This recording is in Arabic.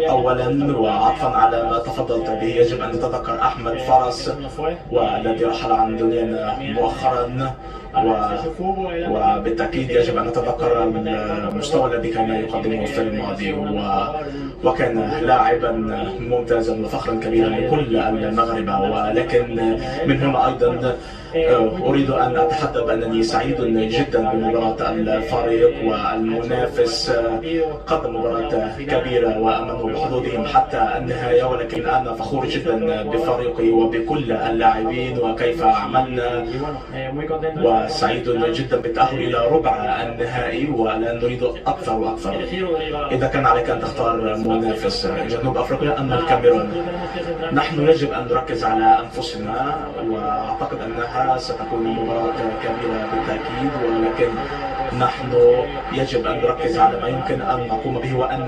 أولا وعطفا على ما تفضلت به يجب أن نتذكر أحمد فرس والذي رحل عن دنيانا مؤخرا، وبالتأكيد يجب أن نتذكر المستوى الذي كان يقدمه في الماضي، وكان لاعبا ممتازا وفخرا كبيرا لكل المغاربة. ولكن من هنا أيضا أريد أن أتحدث بأنني سعيد جدا بمباراة الفريق، والمنافس قدم مباراة كبيرة وأمنوا بحظوظهم حتى النهاية، ولكن أنا فخور جدا بفريقي وبكل اللاعبين وكيف عملنا، وسعيد جدا بالتأهل إلى ربع النهائي، والآن نريد أكثر وأكثر. إذا كان عليك أن تختار منافس جنوب أفريقيا أم الكاميرون، نحن يجب أن نركز على أنفسنا، وأعتقد أنها ستكون مباراة كبيرة بالتأكيد، ولكن نحن يجب أن نركز على ما يمكن أن نقوم به وأن